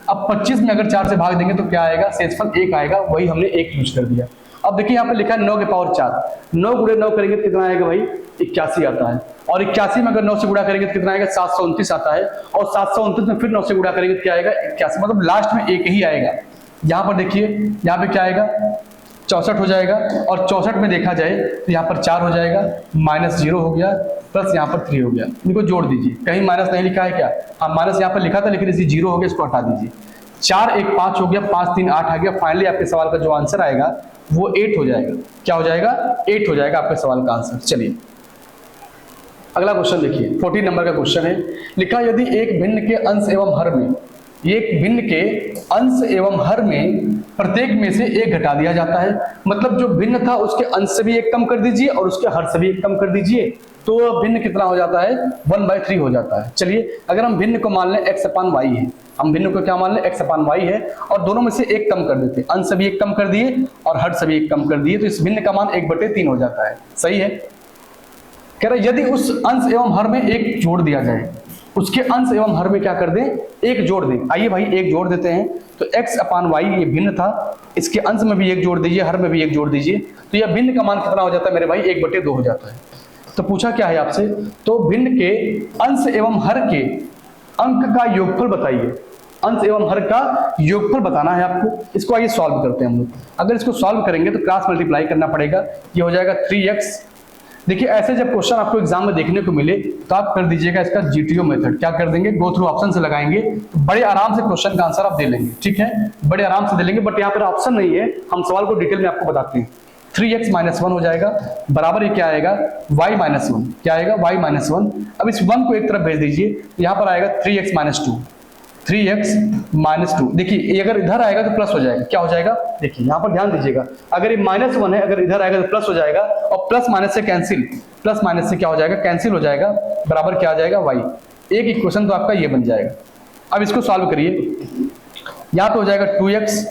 अब 25 में अगर 4 से भाग देंगे तो क्या आएगा, शेषफल 1 आएगा, वही हमने 1 यूज कर दिया। अब देखिए यहाँ पे लिखा है 9 के पावर 4, 9 गुणे 9 करेंगे तो कितना आएगा भाई, 81 आता है, और 81 में अगर 9 से गुणा करेंगे तो कितना आएगा, 729 आता है, और 729 में फिर 9 से गुणा करेंगे तो क्या आएगा, 81, मतलब लास्ट में 1 ही आएगा। यहाँ पर देखिए, यहाँ पे क्या आएगा, 64 हो जाएगा, और 64 में देखा जाए तो यहाँ पर 4 हो जाएगा, -0 हो गया, प्लस यहाँ पर 3 हो गया, इनको जोड़ दीजिए। कहीं माइनस नहीं लिखा है क्या, हाँ माइनस यहाँ पर लिखा था, लेकिन इसी 0 हो गया, इसको हटा दीजिए। 4 1 5 हो गया, 5 3 8 आ गया। फाइनली आपके सवाल का जो आंसर आएगा वो 8 हो जाएगा। क्या हो जाएगा, 8 हो जाएगा आपके सवाल का आंसर। चलिए अगला क्वेश्चन देखिए, 14 नंबर का क्वेश्चन है, लिखा यदि एक भिन्न के अंश एवं हर में, एक भिन्न के अंश एवं हर में प्रत्येक में से 1 घटा दिया जाता है, मतलब जो भिन्न था उसके अंश से भी 1 कम कर दीजिए और उसके हर से भी 1 कम कर दीजिए, तो भिन्न कितना हो जाता है, 1/3 हो जाता है। चलिए अगर हम भिन्न को मान लें x/y है, हम भिन्न को क्या मान लें, x/y है, और दोनों में से 1 कम कर देते, अंश से भी 1 कम कर दिए और हर से भी 1 कम कर दिए, तो इस भिन्न का मान 1/3 हो जाता है, सही है। कह रहे यदि उस अंश एवं हर में 1 जोड़ दिया जाए, उसके अंश एवं हर में क्या कर दें, 1 जोड़ दें। आइए भाई 1 जोड़ देते हैं, तो x/y ये भिन्न था, इसके अंश में भी 1 जोड़ दीजिए, हर में भी 1 जोड़ दीजिए, तो यह भिन्न का मान कितना हो जाता है मेरे भाई, 1/2 हो जाता है। तो पूछा क्या है आपसे, तो भिन्न के अंश एवं हर के अंक का योगफल बताइए। अंश एवं हर का योगफल बताना है आपको। इसको आइए सॉल्व करते हैं हम लोग। अगर इसको सॉल्व करेंगे तो क्रॉस मल्टीप्लाई करना पड़ेगा, ये हो जाएगा 3x। देखिए ऐसे जब क्वेश्चन आपको एग्जाम में देखने को मिले तो आप कर दीजिएगा इसका जीटीओ मेथड। क्या कर देंगे, गो थ्रू ऑप्शन से लगाएंगे तो बड़े आराम से क्वेश्चन का आंसर आप दे लेंगे, ठीक है, बड़े आराम से दे लेंगे। बट यहाँ पर ऑप्शन नहीं है, हम सवाल को डिटेल में आपको बताते हैं। 3x - 1 हो जाएगा, बराबर ये क्या आएगा, y - 1, क्या आएगा, y - 1। अब इस 1 को एक तरफ भेज दीजिए, यहाँ पर आएगा 3x - 2, 3x - 2। देखिए ये अगर इधर आएगा तो प्लस हो जाएगा, क्या हो जाएगा, देखिए यहाँ पर ध्यान दीजिएगा, अगर ये -1 है, अगर इधर आएगा तो प्लस हो जाएगा, और प्लस माइनस से कैंसिल, प्लस माइनस से क्या हो जाएगा, कैंसिल हो जाएगा, बराबर क्या आ जाएगा, y। एक इक्वेशन तो आपका ये बन जाएगा। अब इसको सॉल्व करिए, यहाँ पे हो जाएगा 2x,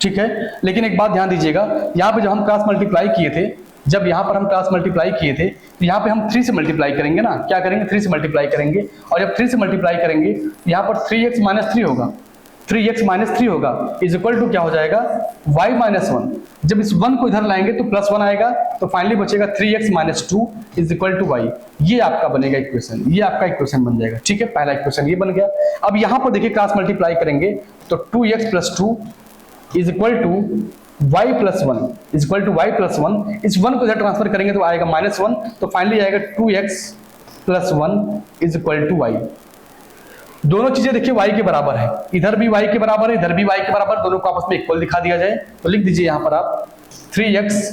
ठीक है। लेकिन एक बात ध्यान दीजिएगा, यहाँ पे जब हम क्रॉस मल्टीप्लाई किए थे, जब यहाँ पर हम क्रॉस मल्टीप्लाई किए थे तो यहाँ पे हम 3 से मल्टीप्लाई करेंगे ना, क्या करेंगे, 3 से मल्टीप्लाई करेंगे। और जब 3 से मल्टीप्लाई करेंगे यहाँ पर 3x - 3 होगा, 3x - 3 होगा, इज इक्वल टू क्या हो जाएगा, y - 1। जब इस 1 को इधर लाएंगे तो +1 आएगा, तो फाइनली बचेगा 3x - 2 is equal to y। ये आपका बनेगा इक्वेशन, ये आपका इक्वेशन बन जाएगा, ठीक है। पहला इक्वेशन ये बन गया। अब यहाँ पर देखिए क्रॉस मल्टीप्लाई करेंगे तो 2x + 2 is equal to y + 1, is equal to y + 1। इस 1 को इधर ट्रांसफर करेंगे तो आएगा -1, तो फाइनली आएगा 2x + 1 is equal to y। दोनों चीजें देखिए y के बराबर है, इधर भी y के बराबर है, इधर भी y के बराबर, दोनों को आपस में इक्वल दिखा दिया जाए तो लिख दीजिए यहाँ पर आप 3x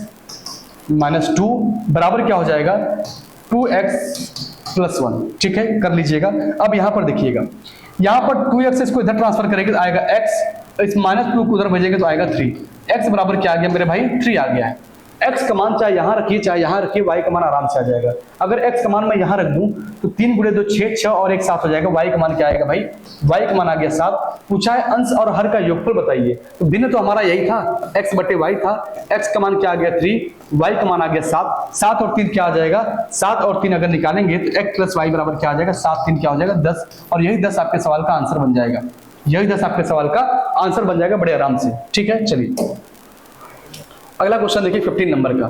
- 2 बराबर क्या हो जाएगा, 2x + 1, ठीक है, कर लीजिएगा। अब यहाँ पर देखिएगा, यहाँ पर 2x इसको इधर ट्रांसफर करेंगे तो आएगा x, इस -2 को उधर भेजेंगे तो आएगा 3। x बराबर क्या आ गया मेरे भाई, 3 आ गया है। x का मान चाहे यहाँ रखिए चाहे यहाँ रखिए, y का मान आराम से आ जाएगा। अगर x का मान मैं यहाँ रख दूं तो 3 × 2 6, 6 और 1 7 हो जाएगा। y का मान क्या आएगा भाई, y का मान आ गया 7। पूछा है अंश और हर का योगफल बताइए, तो भिन्न तो हमारा यही था, x/y था। x का मान क्या आ गया 3, y का मान आ गया 7, 7 और 3 क्या आ जाएगा, 7 और 3 अगर निकालेंगे तो x + y बराबर क्या आ जाएगा, 7 3 क्या हो जाएगा 10, और यही 10 आपके सवाल का आंसर बन जाएगा, यही 10 आपके सवाल का आंसर बन जाएगा बड़े आराम से, ठीक है। चलिए अगला क्वेश्चन देखिए 15 नंबर का,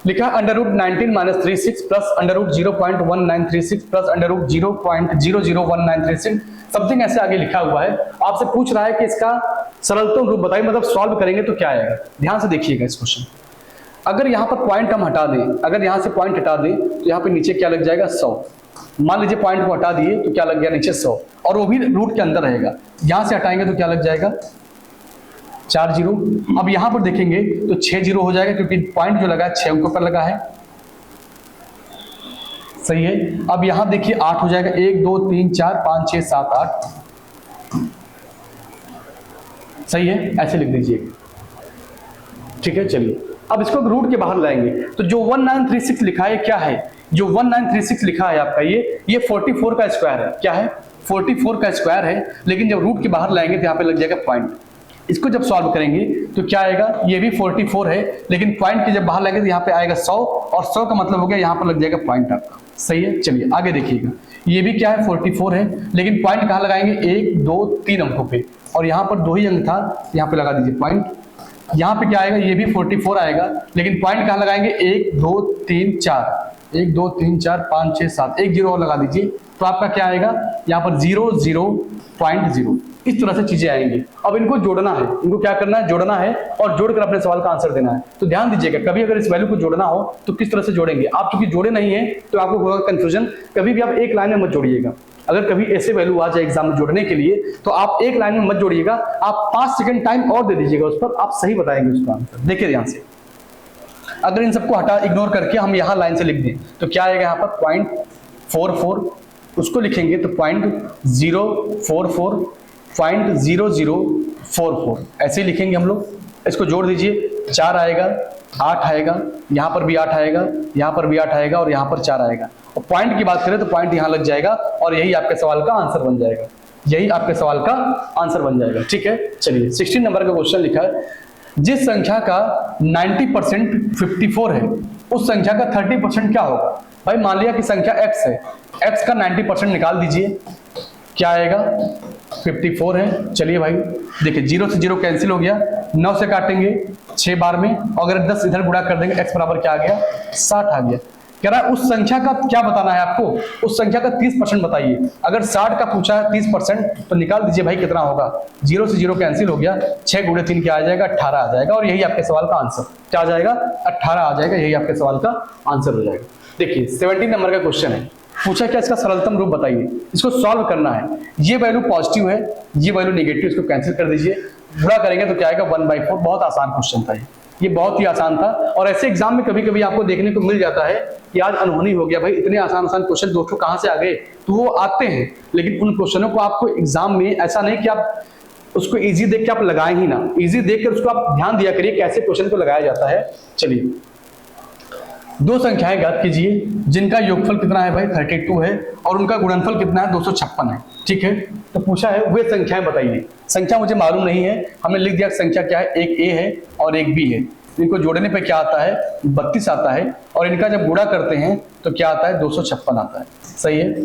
लिखा है √19 - 36 प्लस √0.1936 प्लस √0.001936, समथिंग ऐसे आगे लिखा हुआ है। आपसे पूछ रहा है कि इसका सरलतम रूप बताइए, मतलब सॉल्व करेंगे तो क्या आएगा। ध्यान से देखिएगा इस क्वेश्चन। अगर यहाँ पर पॉइंट हम हटा दें, अगर यहाँ से पॉइंट हटा दें तो यहाँ पे नीचे क्या लग जाएगा, 100। मान लीजिए पॉइंट को हटा दिए तो क्या लग गया नीचे 100, और वो भी रूट के अंदर रहेगा। यहाँ से हटाएंगे तो क्या लग जाएगा, 4 0। अब यहाँ पर देखेंगे तो 6 0 हो जाएगा, क्योंकि पॉइंट जो लगा है 6 अंकों पर लगा है, सही है। अब यहाँ देखिए 8 हो जाएगा, 1 2 3 4 5 6 7 8, सही है, ऐसे लिख दीजिए, ठीक है। चलिए अब इसको रूट के बाहर लाएंगे तो जो 1936 लिखा है क्या है, जो 1936 लिखा है आपका ये 44 का स्क्वायर है, क्या है, 44 का स्क्वायर है। लेकिन जब रूट के बाहर लाएंगे तो यहाँ पे लग जाएगा पॉइंट। इसको जब सॉल्व करेंगे तो क्या आएगा, ये भी 44 है, लेकिन पॉइंट के जब बाहर लाएंगे तो यहाँ पे आएगा 100, और 100 का मतलब हो गया यहाँ पर लग जाएगा पॉइंट आपका, सही है। चलिए आगे देखिएगा, ये भी क्या है 44 है, लेकिन पॉइंट कहाँ लगाएंगे, 1 2 3 अंकों पे, और यहाँ पर 2 ही अंक था, यहाँ पे लगा दीजिए पॉइंट। यहाँ पे क्या आएगा, ये भी 44 आएगा, लेकिन पॉइंट कहाँ लगाएंगे, 1 2 3 4, 1 2 3 4 5 6 7, 1 0 और लगा दीजिए, तो आपका क्या आएगा, यहाँ पर 0 0.0। इस तरह से चीजें आएंगी। अब इनको जोड़ना है, इनको क्या करना है, जोड़ना है, और जोड़कर अपने सवाल का आंसर देना है। तो ध्यान दीजिएगा, कभी अगर इस वैल्यू को जोड़ना हो तो किस तरह से जोड़ेंगे। आप चूंकि जोड़े नहीं है तो आपको होगा कंफ्यूजन। कभी भी आप एक लाइन में मत जोड़िएगा। अगर कभी ऐसे वैल्यू आ जाए एग्जाम में जोड़ने के लिए तो आप एक लाइन में मत जोड़िएगा, आप 5 सेकंड टाइम और दे दीजिएगा उस पर, आप सही बताएंगे उसका आंसर। देखिए ध्यान से, अगर इन सबको हटा इग्नोर करके हम यहाँ लाइन से लिख दें तो क्या आएगा, यहाँ पर 0.44, उसको लिखेंगे तो 0.044, 0.0044, ऐसे ही लिखेंगे हम लोग। इसको जोड़ दीजिए, 4 आएगा, 8 आएगा, यहाँ पर भी 8 आएगा, यहाँ पर भी 8 आएगा, और यहाँ पर 4 आएगा। और पॉइंट की बात करें तो पॉइंट यहाँ लग जाएगा, और यही आपके सवाल का आंसर बन जाएगा, यही आपके सवाल का आंसर बन जाएगा, ठीक है। चलिए 16 नंबर का क्वेश्चन लिखा है, जिस संख्या का 90% 54 है उस संख्या का 30% क्या होगा। भाई मान लिया कि संख्या x है, x का 90% निकाल दीजिए, क्या आएगा, 54 है। चलिए भाई देखिए, 0 से 0 कैंसिल हो गया, 9 से काटेंगे 6 बार में, और अगर 10 इधर गुणा कर देंगे x बराबर क्या आ गया, 60 आ गया। कह रहा है उस संख्या का क्या बताना है आपको, उस संख्या का 30% बताइए। अगर 60 का पूछा है 30% तो निकाल दीजिए भाई कितना होगा, 0 से 0 कैंसिल हो गया, 6 गुणे 3 क्या आ जाएगा, 18 आ जाएगा। और यही आपके सवाल का आंसर क्या आ जाएगा, 18 आ जाएगा। यही आपके सवाल का आंसर हो जाएगा। देखिए 17 नंबर का क्वेश्चन है, पूछा क्या इसका सरलतम रूप बताइए। इसको सॉल्व करना है, ये वैल्यू पॉजिटिव है, ये वैल्यू नेगेटिव, इसको कैंसिल कर दीजिए, गुणा करेंगे तो क्या आएगा 1/4। बहुत आसान क्वेश्चन था ये बहुत ही आसान था। और ऐसे एग्जाम में कभी कभी आपको देखने को मिल जाता है कि आज अनहोनी हो गया भाई, इतने आसान आसान क्वेश्चन दोस्तों कहां से आ गए, तो वो आते हैं, लेकिन उन क्वेश्चनों को आपको एग्जाम में ऐसा नहीं कि आप उसको इजी देख के आप लगाएं ही ना, इजी देख कर उसको आप ध्यान दिया करिए कैसे क्वेश्चन को लगाया जाता है। चलिए दो संख्याएं ज्ञात कीजिए जिनका योगफल कितना है भाई 32 है और उनका गुणनफल कितना है 256 है। ठीक है, तो पूछा है वे संख्याएं बताइए। संख्या मुझे मालूम नहीं है, हमने लिख दिया संख्या क्या है, एक ए है और एक बी है। इनको जोड़ने पे क्या आता है 32 आता है, और इनका जब गुणा करते हैं तो क्या आता है 256 आता है। सही है,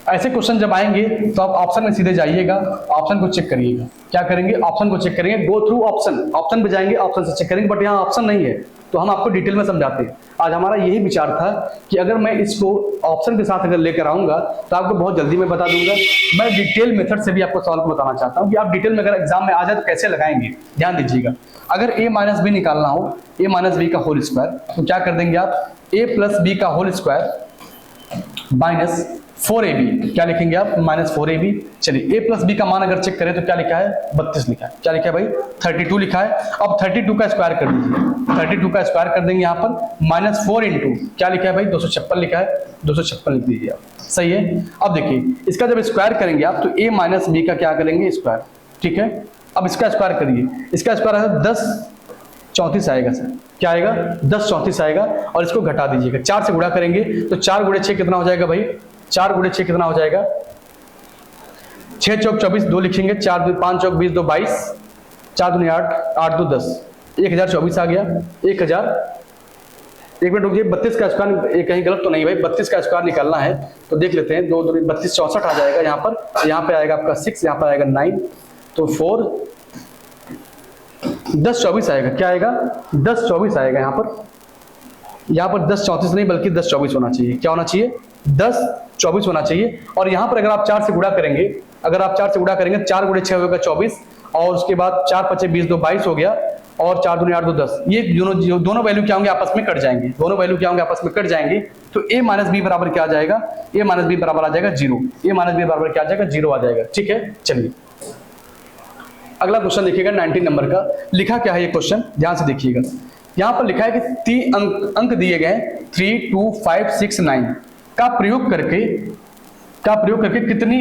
ऐसे क्वेश्चन जब आएंगे तो आप ऑप्शन में सीधे जाइएगा, ऑप्शन को चेक करिएगा। क्या करेंगे, ऑप्शन को चेक करेंगे, गो थ्रू ऑप्शन, ऑप्शन पे जाएंगे, ऑप्शन से चेक करेंगे। बट यहाँ ऑप्शन नहीं है तो हम आपको डिटेल में समझाते हैं। आज हमारा यही विचार था कि अगर मैं इसको ऑप्शन के साथ अगर लेकर आऊंगा तो आपको बहुत जल्दी मैं बता दूंगा। मैं डिटेल मेथड से भी आपको सवाल को बताना चाहता हूँ कि आप डिटेल में अगर एग्जाम में आ जाए तो कैसे लगाएंगे। ध्यान दीजिएगा, अगर a माइनस बी निकालना हो, a माइनस बी का होल स्क्वायर, तो क्या कर देंगे आप, a प्लस बी का होल स्क्वायर माइनस 4ab, क्या लिखेंगे आप -4ab। चलिए a प्लस बी का मान अगर चेक करें तो क्या लिखा है 32 लिखा है, क्या लिखा है भाई 32 लिखा है। अब 32 का स्क्वायर कर दीजिए, 32 का स्क्वायर कर देंगे यहाँ पर -4 इंटू क्या लिखा है भाई 256 लिखा है, 256 लिख दीजिए आप। सही है, अब देखिए इसका जब स्क्वायर करेंगे आप तो a माइनस बी का क्या करेंगे स्क्वायर। ठीक है, अब इसका स्क्वायर करिए, इसका स्क्वायर है 10 34 आएगा सर, क्या आएगा 10 34 आएगा। और इसको घटा दीजिएगा, 4 से गुणा करेंगे तो 4 गुणे 6 कितना हो जाएगा भाई, 4 गुणे 6 कितना हो जाएगा, 6 चौक 24, 2 लिखेंगे, 4 5 चौक 20, 2 22, 4 दूनी 8, 8 2 10, 1024 आ गया। 1000, एक मिनट रुकिए, 32 का स्क्वायर कहीं गलत तो नहीं भाई, 32 का स्क्वायर निकालना है तो देख लेते हैं, 2 2 32 64 आ जाएगा यहाँ पर, यहाँ पे आएगा आपका 6, यहाँ पर आएगा 9, तो 4 10 24 आएगा, क्या आएगा 10 24 आएगा यहाँ पर 10 34 नहीं बल्कि 10 24 होना चाहिए। क्या होना चाहिए 10 24 होना चाहिए। और यहाँ पर अगर आप 4 से गुणा करेंगे, अगर आप 4 से गुणा करेंगे 4 गुणे 6 होगा 24, और उसके बाद 4 5 20, 2 22 हो गया, और 4 दूनी 8 2 10। ये दोनों वैल्यू क्या होंगे आपस में कट जाएंगे, दोनों वैल्यू क्या होंगे आपस में कट जाएंगे। तो a माइनस बी बराबर क्या आ जाएगा, a माइनस बी बराबर आ जाएगा 0, a माइनस बी बराबर क्या आ जाएगा 0 आ जाएगा। ठीक है, चलिए अगला क्वेश्चन देखिएगा 19 नंबर का। लिखा क्या है ये क्वेश्चन, ध्यान से देखिएगा। यहाँ पर लिखा है कि 3 अंक दिए गए 3 2 5 6 9 का प्रयोग करके कितनी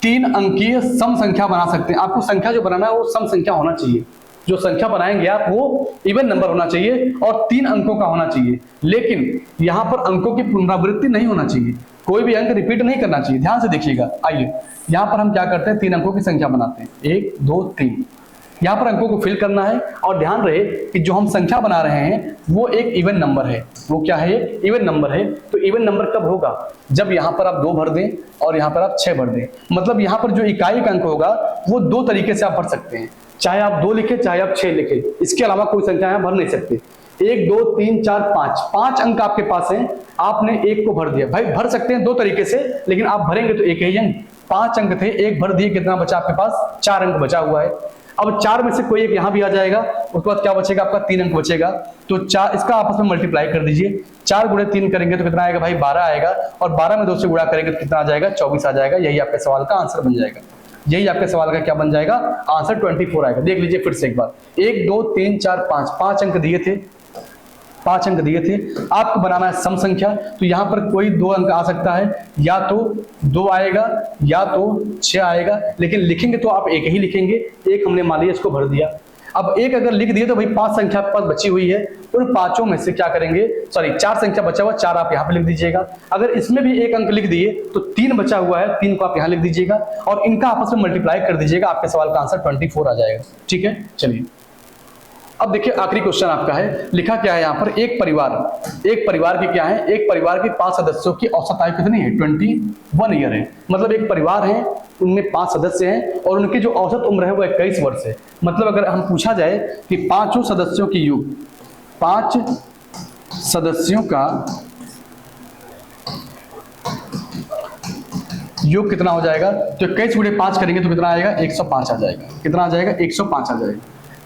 3 अंकीय सम संख्या बना सकते हैं। आपको संख्या जो बनाना है वो सम संख्या होना चाहिए, जो संख्या बनाएंगे आप वो इवन नंबर होना चाहिए और 3 अंकों का होना चाहिए। लेकिन यहाँ पर अंकों की पुनरावृत्ति नहीं होना चाहिए, कोई भी अंक रिपीट नहीं करना चाहिए। ध्यान से देखिएगा, आइए यहाँ पर हम क्या करते हैं 3 अंकों की संख्या बनाते हैं, 1 2 3। यहाँ पर अंकों को फिल करना है, और ध्यान रहे कि जो हम संख्या बना रहे हैं वो एक इवन नंबर है। वो क्या है, इवन नंबर है। तो इवन नंबर कब होगा, जब यहाँ पर आप 2 भर दें और यहाँ पर आप 6 भर दें। मतलब यहाँ पर जो इकाई का अंक होगा वो 2 तरीके से आप भर सकते हैं, चाहे आप 2 लिखे चाहे आप 6 लिखे, इसके अलावा कोई संख्या यहाँ भर नहीं सकते। 1 2 3 4 5 अंक आपके पास हैं, आपने 1 को भर दिया। भाई भर सकते हैं 2 तरीके से, लेकिन आप भरेंगे तो एक ही अंक। 5 अंक थे, 1 भर दिए, कितना बचा आपके पास 4 अंक बचा हुआ है। अब 4 में से कोई एक यहाँ भी आ जाएगा, उसके बाद क्या बचेगा आपका 3 अंक बचेगा। तो 4 इसका आपस में मल्टीप्लाई कर दीजिए, 4 गुणे 3 करेंगे तो कितना आएगा भाई 12 आएगा, और 12 में 2 से गुणा करेंगे तो कितना आ जाएगा 24 आ जाएगा। यही आपके सवाल का आंसर बन जाएगा, यही आपके सवाल का क्या बन जाएगा आंसर 24 आएगा। देख लीजिए फिर से एक बार, 1 2 3 4 5 अंक दिए थे, 5 अंक दिए थे, आपको बनाना है सम संख्या। तो यहाँ पर कोई 2 अंक आ सकता है, या तो 2 आएगा या तो 6 आएगा, लेकिन लिखेंगे तो आप एक ही लिखेंगे। एक हमने मान लिया, इसको भर दिया। अब एक अगर लिख दिए तो भाई 5 संख्या आपके पास बची हुई है, उन 5 में से क्या करेंगे, सॉरी 4 संख्या बचा हुआ, 4 आप यहाँ पे लिख दीजिएगा। अगर इसमें भी एक अंक लिख दिए तो 3 बचा हुआ है, 3 को आप यहाँ लिख दीजिएगा, और इनका आपस में मल्टीप्लाई कर दीजिएगा, आपके सवाल का आंसर 24 आ जाएगा। ठीक है, चलिए अब देखिए आखिरी क्वेश्चन आपका है। लिखा क्या है यहाँ पर, एक परिवार की क्या है, एक परिवार के 5 सदस्यों की औसत आयु कितनी है 21 ईयर है। मतलब एक परिवार है, उनमें 5 सदस्य हैं और उनकी जो औसत उम्र है वो 21 वर्ष है। मतलब अगर हम पूछा जाए कि 5 सदस्यों की आयु, 5 सदस्यों का योग कितना हो जाएगा, तो 21 गुणे 5 करेंगे तो कितना आएगा, 105 आ जाएगा। कितना आ जाएगा, 105 आ जाएगा।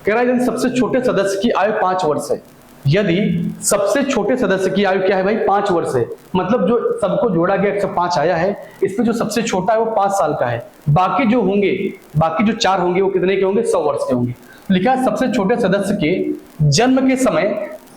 कह रहा है यदि सबसे छोटे सदस्य की आयु 5 वर्ष है, यदि सबसे छोटे सदस्य की आयु क्या है भाई, 5 वर्ष है, मतलब जो सबको जोड़ा गया 105 आया है, इसमें जो सबसे छोटा है वो 5 साल का है, बाकी जो होंगे, बाकी जो 4 होंगे वो कितने के होंगे, 100 वर्ष के होंगे। लिखा है सबसे छोटे सदस्य के जन्म के समय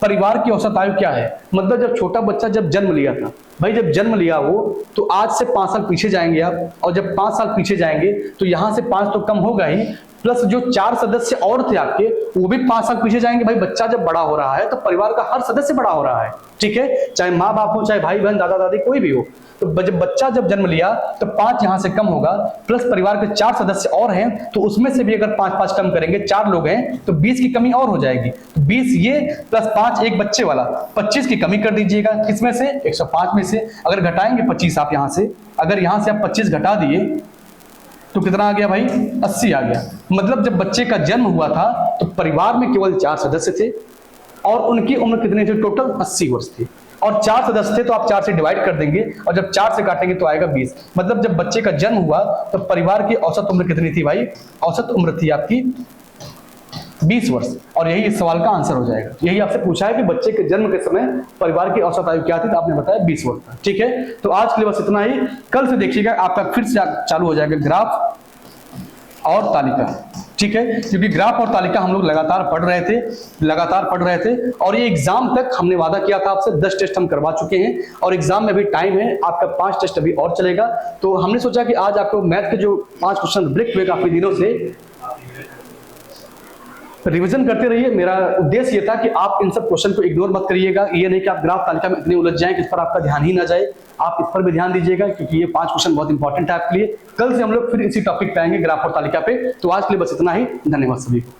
परिवार की औसत आयु क्या है, मतलब जब छोटा बच्चा जब जन्म लिया था भाई, जब जन्म लिया वो, तो आज से 5 साल पीछे जाएंगे आप, और जब 5 साल पीछे जाएंगे तो यहां से 5 तो कम होगा ही, प्लस जो 4 सदस्य और थे आपके वो भी 5 साल पीछे जाएंगे। भाई बच्चा जब बड़ा हो रहा है तो परिवार का हर सदस्य बड़ा हो रहा है, ठीक है, चाहे माँ बाप हो, चाहे भाई बहन, दादा दादी, कोई भी हो। तो जब बच्चा जब जन्म लिया तो 5 यहां से कम होगा, प्लस परिवार के 4 सदस्य और हैं, तो उसमें से भी अगर 5-5 कम करेंगे, 4 लोग हैं तो 20 की कमी और हो जाएगी। तो 20 ये प्लस 5 एक बच्चे वाला, 25 की कमी कर दीजिएगा, किसमें से, 105 में से। अगर घटाएंगे 25 आप यहां से, अगर यहां से आप 25 घटा दिए तो कितना आ गया भाई, 80 आ गया। मतलब जब बच्चे का जन्म हुआ था तो परिवार में केवल 4 सदस्य थे और उनकी उम्र कितनी थी, टोटल 80 वर्ष थी, और 4 सदस्य थे तो आप 4 से डिवाइड कर देंगे, और जब 4 से काटेंगे तो आएगा 20। मतलब जब बच्चे का जन्म हुआ तो परिवार की औसत उम्र कितनी थी भाई, औसत उम्र थी आपकी 20 वर्ष। और यही इस सवाल का आंसर हो जाएगा। यही आपसे पूछा है कि बच्चे के जन्म के समय परिवार की औसत आयु क्या थी, तो आपने बताया 20 वर्ष था। ठीक है, तो आज के लिए बस इतना ही। कल से देखिएगा आपका फिर से चालू हो जाएगा ग्राफ और तालिका, ठीक है, क्योंकि ग्राफ और तालिका हम लोग लगातार पढ़ रहे थे, और ये एग्जाम तक हमने वादा किया था आपसे 10 टेस्ट हम करवा चुके हैं, और एग्जाम में भी टाइम है, आपका 5 टेस्ट अभी और चलेगा। तो हमने सोचा कि आज आपको मैथ के जो 5 क्वेश्चन ब्रेक हुए काफी दिनों से, रिवीजन करते रहिए। मेरा उद्देश्य ये था कि आप इन सब क्वेश्चन को इग्नोर मत करिएगा, ये नहीं कि आप ग्राफ तालिका में इतने उलझ जाएं कि इस पर आपका ध्यान ही ना जाए, आप इस पर भी ध्यान दीजिएगा, क्योंकि ये 5 क्वेश्चन बहुत इंपॉर्टेंट है आपके लिए। कल से हम लोग फिर इसी टॉपिक पे आएंगे, ग्राफ और तालिका पे। तो आज के लिए बस इतना ही, धन्यवाद सभी को।